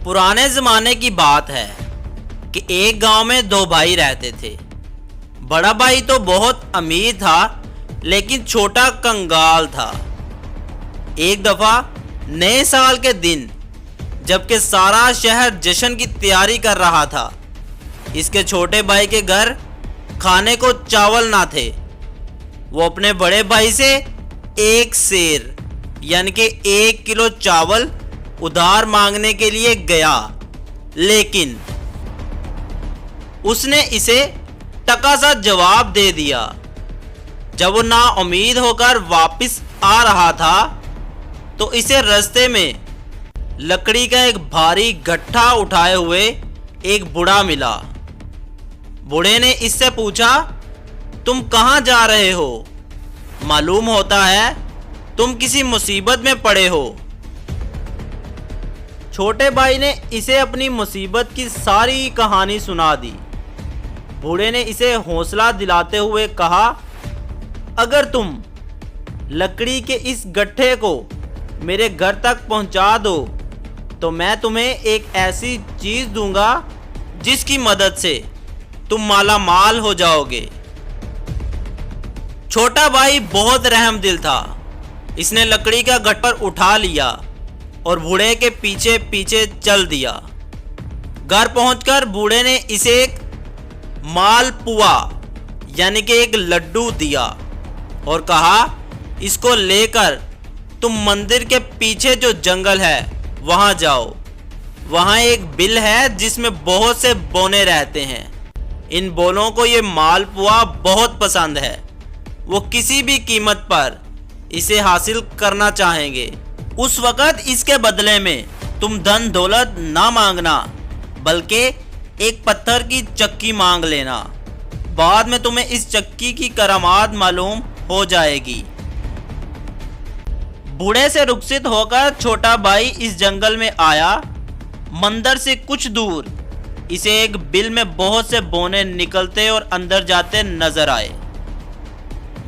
पुराने ज़माने की बात है कि एक गांव में दो भाई रहते थे। बड़ा भाई तो बहुत अमीर था लेकिन छोटा कंगाल था। एक दफ़ा नए साल के दिन जबकि सारा शहर जश्न की तैयारी कर रहा था, इसके छोटे भाई के घर खाने को चावल ना थे। वो अपने बड़े भाई से एक सेर यानी कि 1 किलो चावल उधार मांगने के लिए गया, लेकिन उसने इसे टका सा जवाब दे दिया। जब वो नाउम्मीद होकर वापस आ रहा था तो इसे रास्ते में लकड़ी का एक भारी गट्ठा उठाए हुए एक बूढ़ा मिला। बूढ़े ने इससे पूछा, तुम कहाँ जा रहे हो? मालूम होता है तुम किसी मुसीबत में पड़े हो। छोटे भाई ने इसे अपनी मुसीबत की सारी कहानी सुना दी। बूढ़े ने इसे हौसला दिलाते हुए कहा, अगर तुम लकड़ी के इस गट्ठे को मेरे घर तक पहुंचा दो तो मैं तुम्हें एक ऐसी चीज दूंगा जिसकी मदद से तुम माला माल हो जाओगे। छोटा भाई बहुत रहम दिल था। इसने लकड़ी का गट्ठा उठा लिया और बूढ़े के पीछे पीछे चल दिया। घर पहुंचकर बूढ़े ने इसे एक मालपुआ यानी कि एक लड्डू दिया और कहा, इसको लेकर तुम मंदिर के पीछे जो जंगल है वहां जाओ। वहां एक बिल है जिसमें बहुत से बोने रहते हैं। इन बोनों को ये मालपुआ बहुत पसंद है। वो किसी भी कीमत पर इसे हासिल करना चाहेंगे। उस वक़्त इसके बदले में तुम धन दौलत ना मांगना बल्कि एक पत्थर की चक्की मांग लेना। बाद में तुम्हें इस चक्की की करामात मालूम हो जाएगी। बूढ़े से रुखसत होकर छोटा भाई इस जंगल में आया। मंदिर से कुछ दूर इसे एक बिल में बहुत से बोने निकलते और अंदर जाते नजर आए।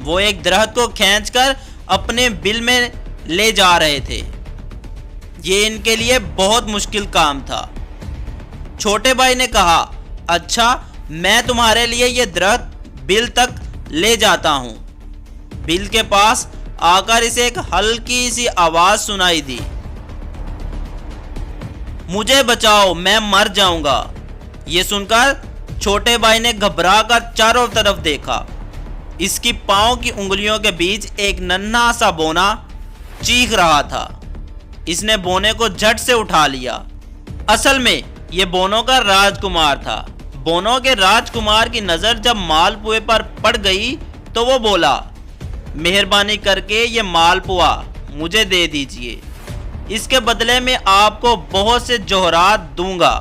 वो एक दरख्त को खींचकर अपने बिल में ले जा रहे थे। ये इनके लिए बहुत मुश्किल काम था। छोटे भाई ने कहा, अच्छा मैं तुम्हारे लिए ये दरख्त बिल तक ले जाता हूँ। बिल के पास आकर इसे एक हल्की सी आवाज सुनाई दी, मुझे बचाओ मैं मर जाऊंगा। ये सुनकर छोटे भाई ने घबरा कर चारों तरफ देखा। इसकी पांव की उंगलियों के बीच एक नन्हा सा बोना चीख रहा था। इसने बोने को झट से उठा लिया। असल में ये बोनों का राजकुमार था। बोनों के राजकुमार की नज़र जब मालपुए पर पड़ गई तो वो बोला, मेहरबानी करके ये मालपुआ मुझे दे दीजिए, इसके बदले में आपको बहुत से जौहरात दूंगा।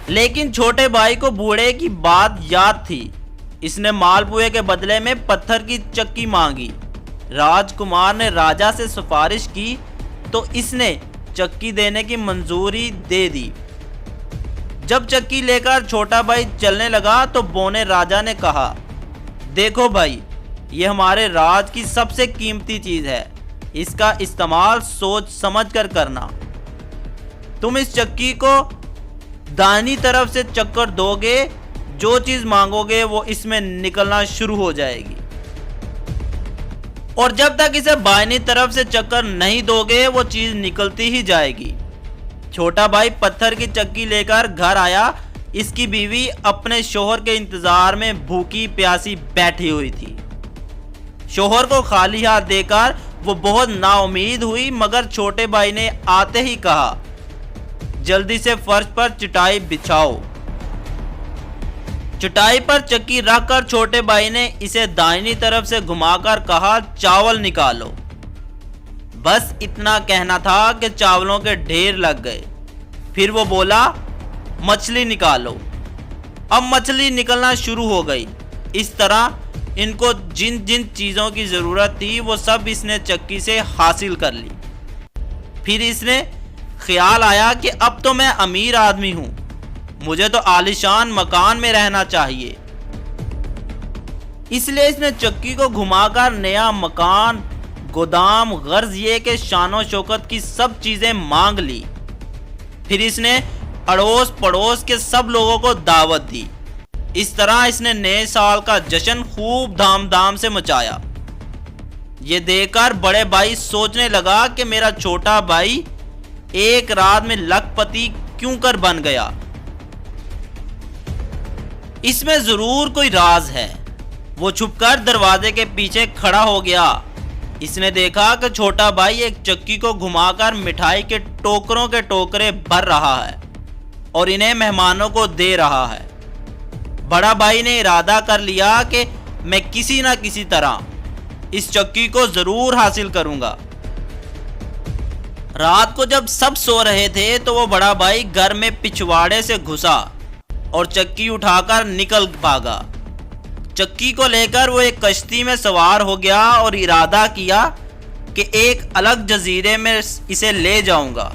लेकिन छोटे भाई को बूढ़े की बात याद थी। इसने मालपुए के बदले में पत्थर की चक्की मांगी। राजकुमार ने राजा से सिफारिश की तो इसने चक्की देने की मंजूरी दे दी। जब चक्की लेकर छोटा भाई चलने लगा तो बोने राजा ने कहा, देखो भाई, ये हमारे राज की सबसे कीमती चीज है। इसका इस्तेमाल सोच समझ कर करना। तुम इस चक्की को दाहिनी तरफ से चक्कर दोगे, जो चीज मांगोगे वो इसमें निकलना शुरू हो जाएगी, और जब तक इसे बाईं तरफ से चक्कर नहीं दोगे वो चीज निकलती ही जाएगी। छोटा भाई पत्थर की चक्की लेकर घर आया। इसकी बीवी अपने शोहर के इंतजार में भूखी प्यासी बैठी हुई थी। शोहर को खाली हाथ देकर वो बहुत नाउम्मीद हुई, मगर छोटे भाई ने आते ही कहा, जल्दी से फर्श पर चटाई बिछाओ। चटाई पर चक्की रखकर छोटे भाई ने इसे दाहिनी तरफ से घुमाकर कहा, चावल निकालो। बस इतना कहना था कि चावलों के ढेर लग गए। फिर वो बोला, मछली निकालो। अब मछली निकलना शुरू हो गई। इस तरह इनको जिन जिन चीज़ों की ज़रूरत थी वो सब इसने चक्की से हासिल कर ली। फिर इसने ख्याल आया कि अब तो मैं अमीर आदमी हूँ, मुझे तो आलीशान मकान में रहना चाहिए। इसलिए इसने चक्की को घुमाकर नया मकान, गोदाम, गर्ज ये के शानो शौकत की सब चीजें मांग ली। پھر اس نے اڑوس پڑوس کے سب لوگوں کو دعوت دی۔ اس طرح اس نے نئے سال کا جشن خوب دھام دھام سے مچایا۔ یہ دیکھ کر بڑے بھائی سوچنے لگا کہ میرا چھوٹا بھائی ایک رات میں لکھ پتی کیوں کر بن گیا؟ اس میں ضرور کوئی راز ہے۔ وہ چھپ کر دروازے کے پیچھے کھڑا ہو گیا۔ اس نے دیکھا کہ چھوٹا بھائی ایک چکی کو گھما کر مٹھائی کے ٹوکروں کے ٹوکرے بھر رہا ہے اور انہیں مہمانوں کو دے رہا ہے۔ بڑا بھائی نے ارادہ کر لیا کہ میں کسی نہ کسی طرح اس چکی کو ضرور حاصل کروں گا۔ رات کو جب سب سو رہے تھے تو وہ بڑا بھائی گھر میں پچھواڑے سے گھسا اور چکی اٹھا کر نکل بھاگا۔ چکی کو لے کر وہ ایک کشتی میں سوار ہو گیا اور ارادہ کیا کہ ایک الگ جزیرے میں اسے لے جاؤں گا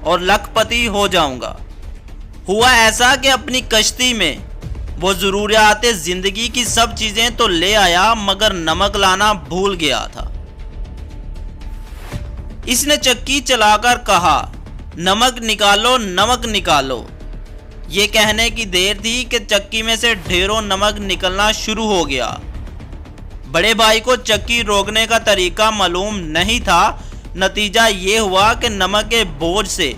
اور لکھ پتی ہو جاؤں گا۔ ہوا ایسا کہ اپنی کشتی میں وہ ضروریات زندگی کی سب چیزیں تو لے آیا مگر نمک لانا بھول گیا تھا۔ اس نے چکی چلا کر کہا، نمک نکالو نمک نکالو۔ یہ کہنے کی دیر تھی کہ چکی میں سے ڈھیروں نمک نکلنا شروع ہو گیا۔ بڑے بھائی کو چکی روکنے کا طریقہ معلوم نہیں تھا۔ نتیجہ یہ ہوا کہ نمک کے بوجھ سے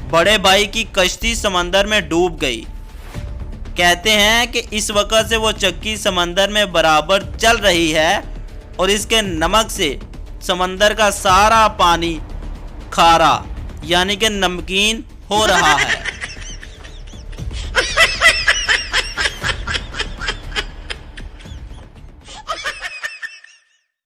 بڑے بھائی کی کشتی سمندر میں ڈوب گئی۔ کہتے ہیں کہ اس وقت سے وہ چکی سمندر میں برابر چل رہی ہے اور اس کے نمک سے سمندر کا سارا پانی کھارا یعنی کہ نمکین ہو رہا ہے۔